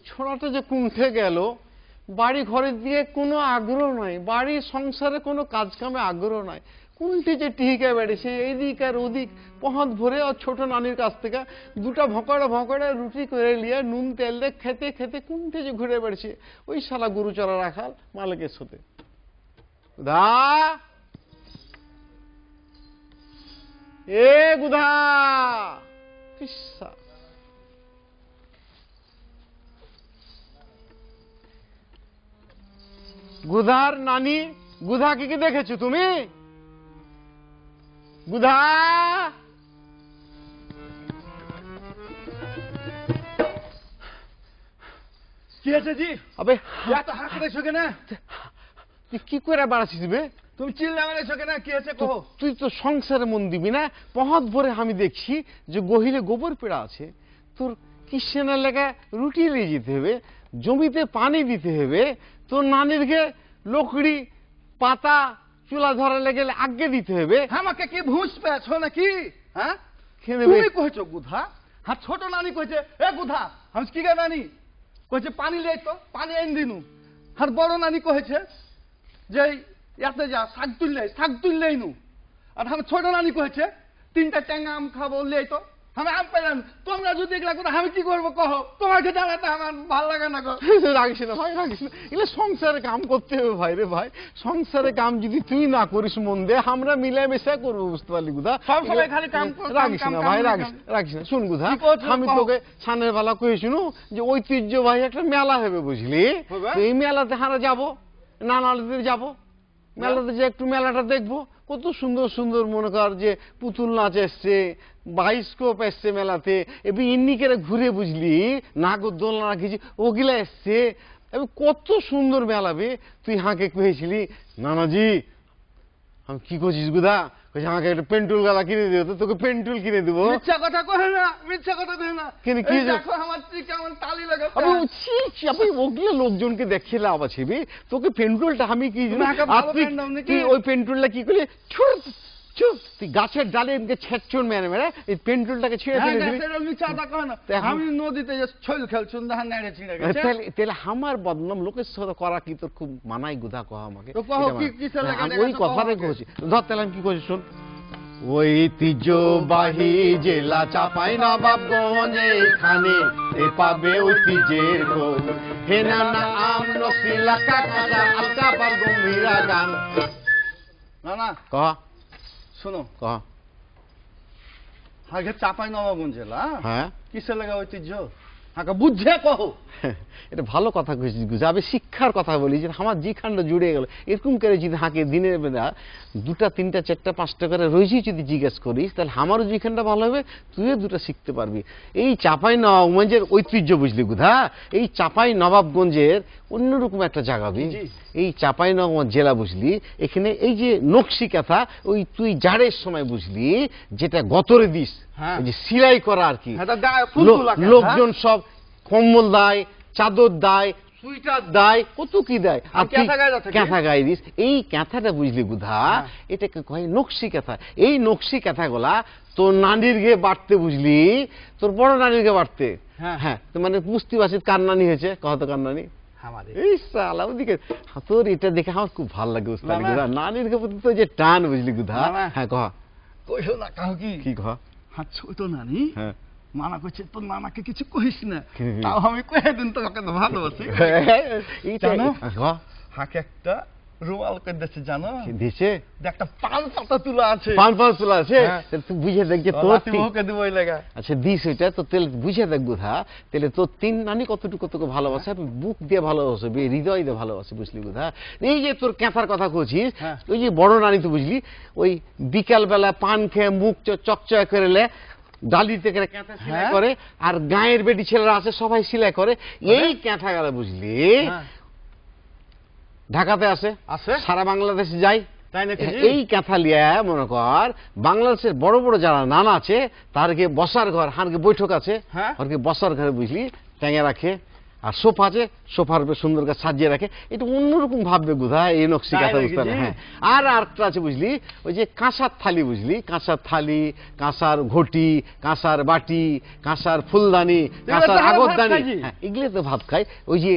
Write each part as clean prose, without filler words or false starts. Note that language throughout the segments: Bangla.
ছোড়াটা যে কুণ্ঠে গেল, বাড়ি ঘরের দিকে কোনো আগ্রহ নাই, বাড়ি সংসারে কোনো কাজ কামে আগ্রহ নাই, কুণ্ঠে যে টিকে বেড়েছে এইদিক আর ওদিক পহাত ভরে। আর ছোট নানির কাছ থেকে দুটা ভকড়া ভকড়া রুটি করে নিয়ে নুন তেল দিয়ে খেতে খেতে কুণ্ঠে যে ঘুরে বেড়েছে ওই শালা গুরুচরা রাখাল মালিকের সাথে। গুধা, এ গুধা, গুধার নানি, গুধাকে কি দেখেছো তুমি? গুধা, কি আছে জি? আবে এত হাঁক রেছো কেন? তুই কি করে বাড়াচ্ছিস বে? তুমি চিল্লা মেরেছো কেন? কি আছে কহো। তুই তো সংসারে মন দিবি না? পহাত ভরে আমি দেখছি যে গহিলে গোবর পেড়া আছে, তোর কিসেনের লেগে রুটি নিয়ে যেতে হবে, জমিতে পানি দিতে হবে, তোর নানিরকে লকড়ি পাতা চুলা ধরা লেগে আগে দিতে হবে। আমাকে কি ভুষ পেয়েছো নাকি? হ্যাঁ, তুমি কহেছো গুধা? হ্যাঁ, ছোট নানি কইছে এ গুধা আমি কি গে নানি কইছে পানি লেই তো পানি এনে দিনু। আর বড় নানি কহেছে যে এতে যা শাক তুললেই নু। আর আমার ছোট নানি কহেছে তিনটা ট্যাঙ্গা আম খাবো লেই তো আমি আম পেলাম। তোমরা যদি এগুলা করে আমি কি করবো কহ? তোমাকে জ্বালাতে আমার ভালো লাগে না গো। রাখিস না ভাই, রাখিস না, এগুলো সংসারে কাম করতে হবে ভাই রে ভাই। সংসারে কাম যদি তুই না করিস মন দে, আমরা মিলামেশা করবো, বুঝতে পারলি গুধা? সবসময় খালি কাম রাখিস না ভাই, রাখিস না। শুন গুধা, আমি তোকে ছানের বেলা কয়ে শুনু যে ঐতিহ্যবাহী একটা মেলা হবে, বুঝলি? এই মেলাতে হারা যাবো, নানাদের যাবো, মেলাতে যে একটু মেলাটা দেখবো। কত সুন্দর সুন্দর মনে কর যে পুতুল নাচ এসছে, বায়োস্কোপ এসছে মেলাতে, এবার ইন্নি করে ঘুরে, বুঝলি, নাগরদোলনা রাখিছি ওগুলা এসছে। কত সুন্দর মেলাবে। তুই হাঁকে কহেছিলি নানাজি আমি কি করছিস গুদা, আমাকে একটা পেন্টুল গালা কিনে দিও, তো তোকে পেন্টুল কিনে দেবো। মিথ্যা কথা কহে না, মিথ্যা কথা কহে না। কি দেখো আমার কেমন তালি লাগাচ্ছে। আমি ওগুলো লোকজনকে দেখিয়ে লাভ আছে, তোকে পেন্টুলটা আমি কি ওই পেন্টুলটা কি করলি, তুই গাছের ডালে ছেঁচুন মেরে মেরে এই পেন্টুলটাকে ছিঁড়ে ফেলে দিবি। আমি নদীতে ছল খেলছুন তাহলে আমার বদনাম লোকের সাথে করা কি তোর খুব মানাই গুধা কহ আমাকে? ওই কথাটাই কহছি। ধর তাহলে আমি কি করছি শোন। ঐতিহ্যবাহী জেলা চাঁপাইনবাবগঞ্জ, এখানে পাবে ঐতিহ্যের খোঁজ, হে নানা আম রসিলা কাঁচা আলকা পার গম্ভীরা গান। না না কহ, শোনো কহ। আগে চাঁপাইনবাবগঞ্জ জেলা, হ্যাঁ, কিসের লাগা ঐতিহ্য আগে বুঝে কহো। এটা ভালো কথা কইছিস গুজা। আমি শিক্ষার কথা বলি যে আমার জিখানটা জুড়ে গেল। এরকম করে যদি হাঁকে দিনের বেলা দুটা তিনটা চারটা পাঁচটা করে রয়েছি যদি জিজ্ঞেস করিস, তাহলে আমারও জিখানটা ভালো হবে, তুইও দুটা শিখতে পারবি। এই চাঁপাইনবাবগঞ্জের ঐতিহ্য বুঝলি গুধা, এই চাঁপাইনবাবগঞ্জের অন্যরকম একটা জায়গা। এই চাঁপাইনবাবগঞ্জ জেলা বুঝলি, এখানে এই যে নকশি কাঁথা, ওই তুই জাড়ের সময় বুঝলি যেটা গতরে দিস, যে সিলাই করা আর কি, লোকজন সব কম্বল দেয়, চাদর দেয়, সুইটার দেয়, কত কি দেয়, আর ক্যাঁথা গায়ে দিস। এই ক্যাঁথাটা বুঝলি গুধা, এটাকে কয় নকশি ক্যাঁথা। এই নকশি ক্যাঁথাগুলা তোর নানির গে বাড়তে, বুঝলি, তোর বড় নানির গে বাড়তে। হ্যাঁ, তো মানে বুঝতে পারছিস কার নানি হয়েছে, কত কার নানি? এই সালা ওদিকে তোর এটা দেখে আমার খুব ভালো লাগে, বুঝতে পারলি গুধা, নানির গে প্রতি তো যে টান, বুঝলি গুধা। হ্যাঁ কহ, কইও না কাহ কি কহ। হ্যাঁ, ছোট নানি মানা করছে তোর নানাকে কিছু কহিস না, তাও আমি কয়ে দিন তোকে তো ভালোবাসি। জানো হাকে একটা রুমাল করে দিচ্ছে, জানো দিছে একটা পান পাতা তুলা আছে, পান পাতা তুলা আছে, তুই বুঝে দেখ যে তোর মুখে দিব ওই লাগা। আচ্ছা দিস ওইটা তো, তেল বুঝে দেখ বুধা, তাহলে তোর তিন নানি কতটুকু তোকে ভালোবাসে, বুক দিয়ে ভালোবাসে, হৃদয় দিয়ে ভালোবাসে, বুঝলি বুধা। এই যে তোর ক্যাঁথার কথা কছিস, ওই যে বড় নানি তো বুঝলি, ওই বিকাল বেলা পান খেয়ে মুখ চকচক করে ডালিতে ক্যাঁথা সেলাই করে, আর গায়ের বেটি ছেলেরা আছে সবাই সেলাই করে। এই ক্যাঁথা গেলে বুঝলি ঢাকাতে আসে, সারা বাংলাদেশে যাই, এই ক্যাঁথা লিয়া মনে কর বাংলাদেশের বড় বড় যারা নানা আছে তারকে বসার ঘর, হারকে বৈঠক আছে, ওরকে বসার ঘরে বুঝলি ট্যাঙে রাখে, আর সোফা আছে, সোফার উপরে সুন্দর করে সাজিয়ে রাখে, এটা অন্যরকম ভাববে গুধা এই নকশি তাই কাঁথা নাকি বুঝতে পারলে। জি? হ্যাঁ, আর একটা আছে বুঝলি, ওই যে কাঁসার থালি বুঝলি, কাঁসার থালি, কাঁসার ঘটি, কাঁসার বাটি, কাঁসার ফুলদানি, কাঁসার তো ভালো ভাত আগরদানি, খাই জি। হ্যাঁ এগুলো তো ভাত খায়। ওই যে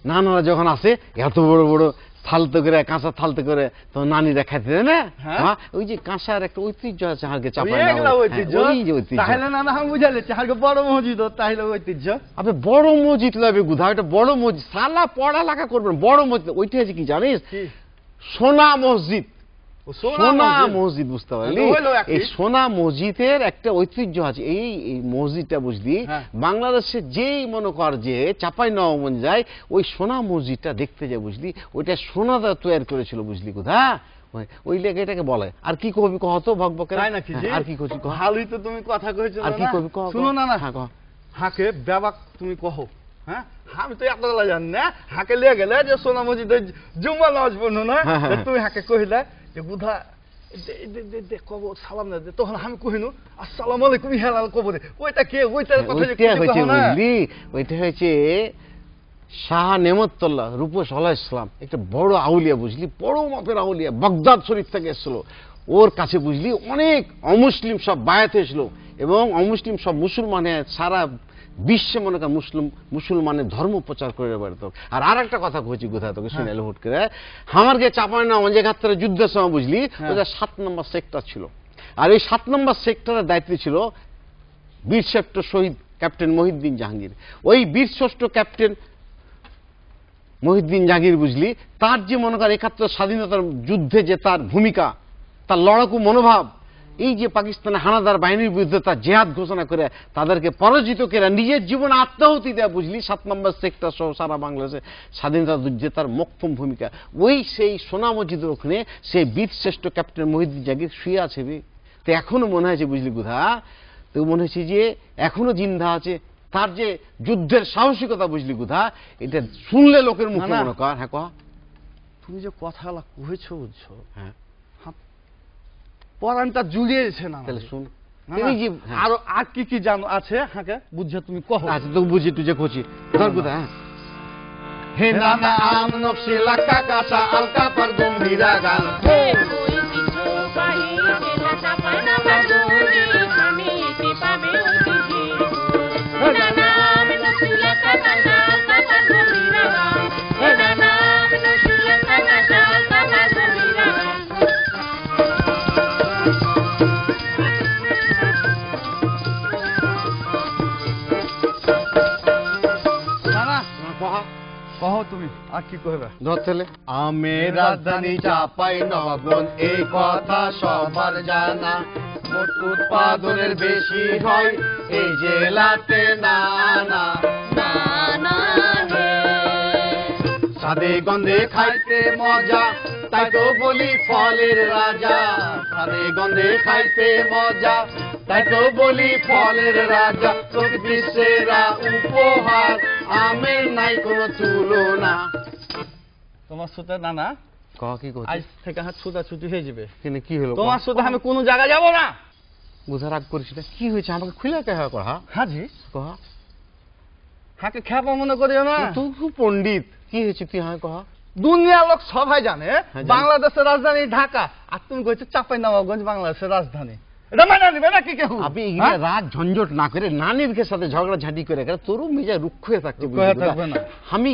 নানারা যখন আসে এত বড় বড় থালতে করে, কাঁসার থালতে করে তো নানিরা খাইতে দেয় না, হ্যাঁ। হ্যাঁ, ওই যে কাঁসার একটা ঐতিহ্য আছে হালকে চাপায় ওই এগুলা নেওয়া, ঐতিহ্য। হ্যাঁ, ওই যে ঐতিহ্য। তাহলে না আমি বুঝালেছি হালকা বড় মসজিদ তাহলে ঐতিহ্য। আপনি বড় মসজিদ লাগবে গুধা, এটা বড় মসজিদ, সালা পড়ালেখা করবেন বড় মসজিদ। ওইটা আছে কি জানিস, কি? সোনা মসজিদ। ও সোনা মসজিদ বুঝতে পারলি, তো হলো একই। এই সোনা মসজিদের একটা ঐতিহ্য আছে। এই এই মসজিদটা বুঝলি হ্যাঁ। বাংলাদেশে যেই মনে কর যে চাপাই নবাবগঞ্জ যায়, ওই সোনা মসজিদটা দেখতে যায় বুঝলি, ওইটা সোনা দ্বারা তৈরি করেছিল বুঝলি কোথা, ওই লেগে এটাকে বলে। আর কি কবি কহত ভকবকে, তাই নাকি জি? আর কি করছি কহ, ভালোই তো তুমি কথা কইছো আর কি না? কবি কহ, শুনো না না, হ্যাঁ কহ। হাকে ব্যাবাক তুমি কহো, হ্যাঁ আমি তো এতগুলা জানি না। হাকে লিয়ে গেলে যে সোনা মসজিদে জুম্মা নামাজ পড়নো না, হ্যাঁ, হ্যাঁ। তুমি হাকে কহিলে যে বুধা কব সালাম না দে, তখন আমি কহিনু আসসালামু আলাইকুম হেলাল কবরে, ওইটা কে, ওইটার কথা যে ওইটা হয়েছে কহো না। বুঝলি, ওইটা হয়েছে শাহ নেমতুল্লাহ রূপস আলাইহিস ইসলাম, একটা বড় আউলিয়া বুঝলি, বড় মাপের আউলিয়া, বাগদাদ শরীফ থেকে এসেছিল। ওর কাছে বুঝলি অনেক অমুসলিম সব বায়াত হয়েছিল, এবং অমুসলিম সব মুসলমানের সারা বিশ্বে মনে কর মুসলমানের ধর্ম প্রচার করে বেড়াতো। আর একটা কথা কইছি কোথায় তোকে শুনে এলো হুট করে, আমার যে চাপাই না অঞ্জে ঘাত্তারে যুদ্ধের সময় বুঝলি, ওটা 7 নম্বর সেক্টর ছিল। আর এই 7 নম্বর সেক্টরের দায়িত্ব ছিল বীরশ্রেষ্ঠ শহীদ ক্যাপ্টেন মহিউদ্দিন জাহাঙ্গীর। ওই বীরশ্রেষ্ঠ ক্যাপ্টেন মহিউদ্দিন জাহাঙ্গীর বুঝলি, তার যে মনে কর 71 স্বাধীনতার যুদ্ধে যে তার ভূমিকা, তার লড়াকু মনোভাব, এই যে পাকিস্তানের হানাদার বাহিনীর বিরুদ্ধে তার জেহাদ ঘোষণা করে তাদেরকে পরাজিত করে নিজের জীবন আত্মাহুতি দেয়া বুঝলি, 7 নম্বর সেক্টর সহ সারা বাংলাদেশে স্বাধীনতা যুদ্ধে তার মোক্ষম ভূমিকা। ওই সেই সোনা মসজিদের ওখানে সেই বীরশ্রেষ্ঠ ক্যাপ্টেন মহিউদ্দিন জাহাঙ্গীর শুয়ে আছে। তো এখনো মনে হয়েছে বুঝলি কোথা, তো মনে হচ্ছে যে এখনো জিন্দা আছে। তার যে যুদ্ধের সাহসিকতা বুঝলি কোথা, এটা শুনলে লোকের মুখে না, না। মনে কর, হ্যাঁ কহ, তুমি যে কথাগুলা কইছো বুঝছো, হ্যাঁ পরানটা জুড়িয়েছে না। তাহলে শুন, না, এই যে হ্যাঁ। আরো আর কি কি জানো আছে হাকে বুঝছো তুমি কহো। আচ্ছা তো বুঝি তুই যে কচি ধর কোথা, হ্যাঁ হে নানা আম নকশি লাক্কা কাঁসা আলকা পার গম্ভীরা গান, না না কহ কহো তুমি আর কি কইবে। ধর তাহলে, আমের রাজধানী চাপাই নবাবগঞ্জ, এই কথা সবার জানা, মোট উৎপাদনের বেশি হয় এই জেলাতে নানা, সাদে গন্ধে খাইতে মজা, তাই তো বলি ফলের রাজা, সাদে গন্ধে খাইতে মজা, তাই তো বলি ফলের রাজা, প্রকৃতি সেরা উপহার, আমের নাই কোনো তুলনা। তোমার সাথে না না কহ কি করছিস? আজ থেকে হাত ছুটাছুটি হয়ে যাবে। কিন্তু কি হলো? তোমার সাথে আমি কোনো জায়গায় যাব না। বুঝা রাগ করিস না, কি হয়েছে আমাকে খুলে কে কহ, হাজি কহ, হাকে খেপা মনে করিও না। তুই খুব পণ্ডিত, কি হয়েছে তুই হ্যাঁ কহ। দুনিয়ার লোক সবাই জানে জানি। বাংলাদেশের রাজধানী ঢাকা, আর তুমি কইছো চাপাই নবাবগঞ্জ বাংলাদেশের রাজধানী। এটা মানা নিবে নাকি কেউ? আপনি এগুলা রাগ ঝঞ্ঝট না করে নানির সাথে ঝগড়া ঝাঁটি করে তোরও মেজা রুক্ষ হয়ে থাকছে, রুক্ষ হয়ে থাকবে না। আমি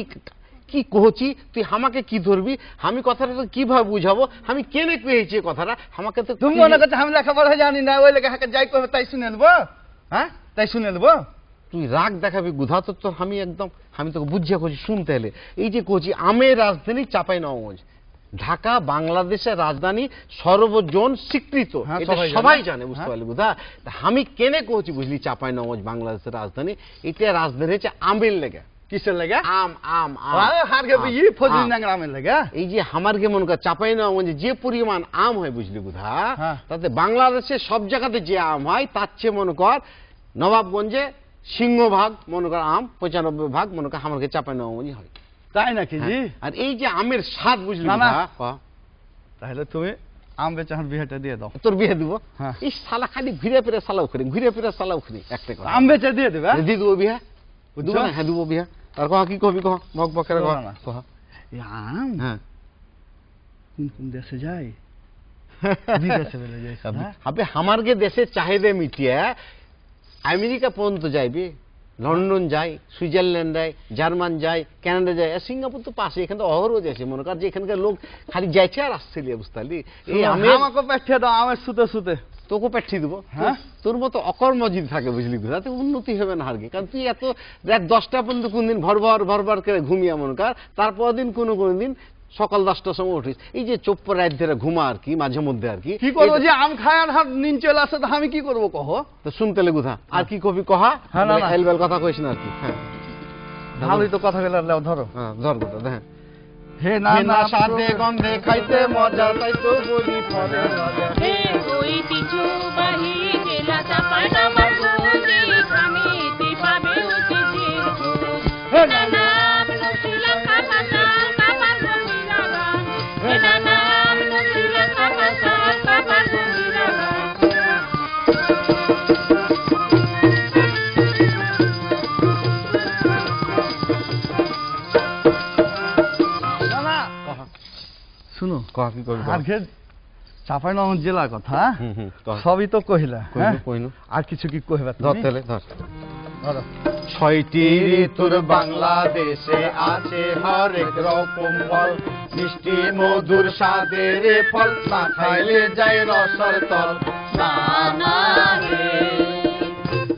কি কহছি, তুই আমাকে কি ধরবি, আমি কথাটা তো কিভাবে বুঝাবো, আমি কেনে পেয়েছি কথাটা, আমাকে তো তুমি মনে করছো আমি লেখাপড়া জানি না, ওই লেখা হাকে যাই কবে তাই শুনে নেবো, হ্যাঁ তাই শুনে নেবো। তুই রাগ দেখাবি গুধা, তো আমি একদম আমি তোকে বুঝিয়া করছি শুনতে হলে। এই যে কচি আমের রাজধানী চাপাই নবাবগঞ্জ, ঢাকা বাংলাদেশের রাজধানী, সর্বজন স্বীকৃত, হ্যাঁ, এটা সবাই সবাই জানে। জানে বুঝতে হ্যাঁ। পারলি বুঝা। আমি কেনে কচি বুঝলি চাপাই নবাবগঞ্জ বাংলাদেশের রাজধানী, এটা রাজধানী হচ্ছে আমের লেগে। কিসের লেগে? আম আম আম হারকে আম, ই ফজলি আম। নাংরামের লেগে। এই যে আমারকে মনে কর চাপাই নবাবগঞ্জে যে পরিমাণ আম হয় বুঝলি বুধা, হ্যাঁ। তাতে বাংলাদেশে সব জায়গাতে যে আম হয় তার চেয়ে মনে কর নবাবগঞ্জে সিংহভাগ মনে কর আম, 95% মনে কর আমারকে চাপাই নবাবগঞ্জে হয়। তাই নাকি জি? হ্যাঁ। আর এই যে আমের স্বাদ বুঝলি না, না। বুধা, কহ, তাহলে তুমি আম বেচে আমার বিয়েটা দিয়ে দাও। তোর বিয়ে দিব, হ্যাঁ। এই শালা খালি ঘুরে ফিরে সালাও করি, ঘুরে ফিরে সালাও করি, একটা কথা আম বেচে দিয়ে দেবে? দিয়ে দেবো বিয়ে, বুঝছো? দেবো না, হ্যাঁ দেবো বিয়ে। আর কহ কি কবি কহ বক বকের কহ না। কহ এই আম হ্যাঁ কোন কোন দেশে যায় বিদেশে বেলে যায় আবে আমারকে দেশের চাহিদা মিটিয়ে আমেরিকা পর্যন্ত যাইবে, লন্ডন যায়, সুইজারল্যান্ড যায়, জার্মান যায়, কানাডা যায়, আর সিঙ্গাপুর তো পাশে, এখানে তো অহরও যাচ্ছে, মনে কর যে এখানকার লোক খালি যাইছে আর আসছে বুঝতে পারলি। এই আমি আমাকে পাঠিয়ে দাও আমের সুতে সুতে। তোকে পাঠিয়ে দেবো। হ্যাঁ? তোর মতো অকর্ম যদি থাকে বুঝলি, তাতে উন্নতি হবে না হারকে। কারণ তুই এত রাত 10টা পর্যন্ত কোনদিন ভরবার করে ঘুমিয়ে মনে কর, তারপর দিন কোনো দিন সকাল 10টার সময় উঠিস, এই যে চোপ্প রাত ধরে ঘুমা আর কি মাঝে মধ্যে আর কি। কি করবো যে আম খায় আর হাত নিন চলে আসে, তো আমি কি করবো কহ? তো শুনতে লে গুধা আর কি কবি কহা। হ্যাঁ, না, না। এলবেল কথা কইস না আর কি। হ্যাঁ ভালোই তো কথা গেলে ধরো। হ্যাঁ ধর কথা হ্যাঁ। হে না না সাথে গন্ধে খাইতে মজা, তাই তো বলি পরে রাজা। হে ওই কিছু বাহি জেলা চাপায় নামার খুঁজে খামিতে পাবে উঠেছে হে নাম নসিলা কাপাসাল কাপার গমিরা গান হে নাম নসিলা কাপাসাল কাপার গমিরা না না শুনো কহ কি কবি কহ। আজকে চাঁপাইনবাবগঞ্জ জেলার কথা কহ। সবই তো কহিলা, হ্যাঁ? কইনু আর কিছু কি কহিবা ধর তুমি? তেলে ধর। ধরো। 6টি ঋতুর বাংলাদেশে আছে হরেক রকম ফল, মিষ্টি মধুর স্বাদের এ ফল, না খাইলে যায় রসর তল। না না রে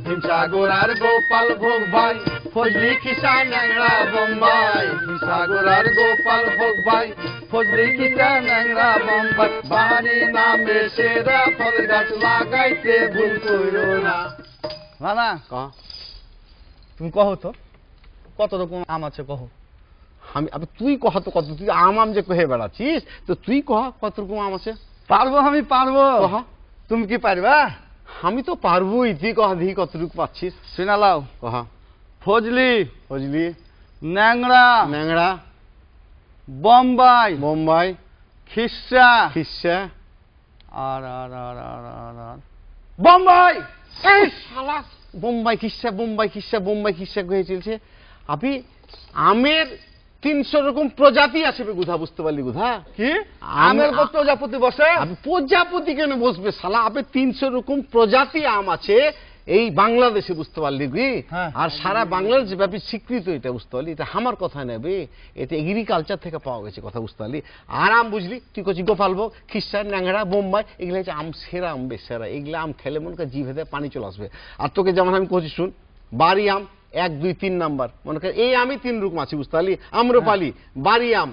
হিমসাগর আর গোপাল ভোগ ভাই, ফজলি খিসা ন্যাংরা বোম্বাই। হিমসাগর আর গোপাল ভোগ ভাই, ফজলি খিসা ন্যাংরা বোম্বাই। বাহারি নামে সেরা ফল গাছ লাগাইতে ভুল কইরো না। না না কহ। তুমি কহো তো কত রকম আম আছে কহো। আবে তুই কহ তো কত, তুই আম যে কহে বেড়াচ্ছিস, তো তুই কহ কত রকম আম আছে। পারবো আমি পারবো। কহ। তুমি কি পারবা? আমি তো পারবোই, তুই কহ দেখি কতটুকু পাচ্ছিস। শুনালাও কহ। ফজলি, বুঝলি, ন্যাংরা, ন্যাংরা, বোম্বাই, বোম্বাই, খিসা, খিসা, আর আর আর আর আর আর বোম্বাই। এই শালা বোম্বাই খিসা বোম্বাই খিসা বোম্বাই খিসা কয়ে চলছে। আপনি আমের 300 রকম প্রজাতি আছে বে গুধা, বুঝতে পারলি গুধা? কি আমের পর প্রজাপতি বসে? আপনি প্রজাপতি কেন বসবে শালা? আপনি 300 রকম প্রজাতি আম আছে এই বাংলাদেশে, বুঝতে পারলি কি? হ্যাঁ। আর সারা বাংলাদেশ ব্যাপী স্বীকৃত এটা, বুঝতে পারলি? এটা আমার কথা নেবে, এটা এগ্রিকালচার থেকে পাওয়া গেছে কথা, বুঝতে পারলি? আর আম বুঝলি তুই কচি গোপালভোগ, খিসা, ন্যাংরা, বোম্বাই, এগুলো হচ্ছে আম সেরা, আম বেশ সেরা। এগুলো আম খেলে মনে কর জিভে দেয় পানি চলে আসবে। আর তোকে যেমন আমি কচি শুন, বাড়ি আম 1, 2, 3 নাম্বার, মনে কর এই আমি 3 রকম আছি, বুঝতে পারলি? আম্রপালি, বাড়ি আম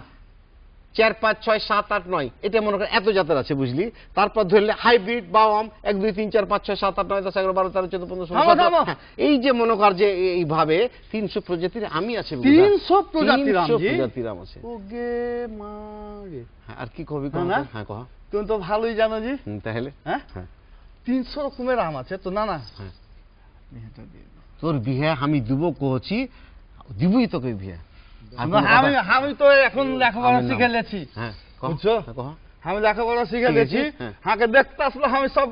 4, 5, 6, 7, 8, 9, এটা মনে কর এত জাতের আছে, বুঝলি? তারপর ধরলে হাইব্রিড বাও আম 1, 2, 3, 4, 5, 6, 7, 8, 9, 10, 11, 12, 13, 14, 15, 16, 17, হ্যাঁ, এই যে মনে কর যে এইভাবে 300 প্রজাতির আমি আছে। 300 প্রজাতির আম 300 জি? প্রজাতির আম আছে। ওগে মা রে। হ্যাঁ, আর কি কবি কহ। না? হ্যাঁ কহ। তুমি তো ভালোই জানো জি। তাহলে হ্যাঁ হ্যাঁ 300 রকমের আম আছে তো। না না হ্যাঁ। বিয়েটা দিয়ে দাও। তোর বিয়ে আমি দিব কহছি, দিবই তোকে বিয়ে। আর কোনো আমি কথা- আমি তো এখন লেখাপড়া আমি শিখে নাম- লেছি, হ্যাঁ কহ। বুঝছো? হ্যাঁ, কহ। আমি লেখাপড়া শিখে ঠিক লেছি। আছে, হ্যাঁ। হাঁকে দেখতে আসলে আমি সব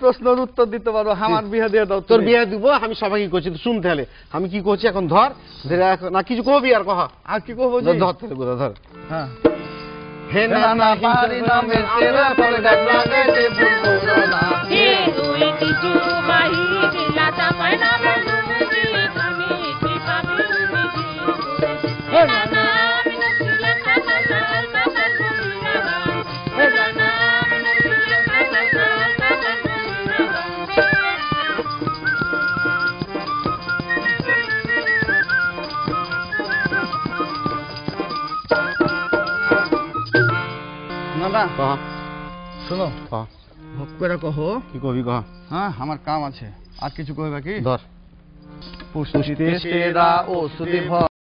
প্রশ্নের উত্তর দিতে পারবো। আমার বিয়ে দিয়ে দাও তোর তুমি। বিয়ে দিব, আমি সবাইকে করছি, তো শুনতে হলে আমি কি করছি এখন ধর, ধরে না কিছু কবি আর কহ। আর কি করবো জি? ধর তাহলে কোথা ধর। হ্যাঁ হে না না পারি নামে সেরা ফল গাছ লাগাইতে ভুল করো না। হে ওই কিছু বাহি জেলা চাপায় নামার খুঁজে খামিতে পাবে উঠেছে হে নাম নসিলা কাপাসাল কাপার গমিরা গান হে নাম নসিলা কাপাসাল কাপার গমিরা না না কহ শোনো, কহ ভোগ করে কহো। কি কবি কহ। হ্যাঁ আমার কাম আছে। আর কিছু কইবা কি? ধর। পুষ্টিতে সেরা ঔষধি ফল।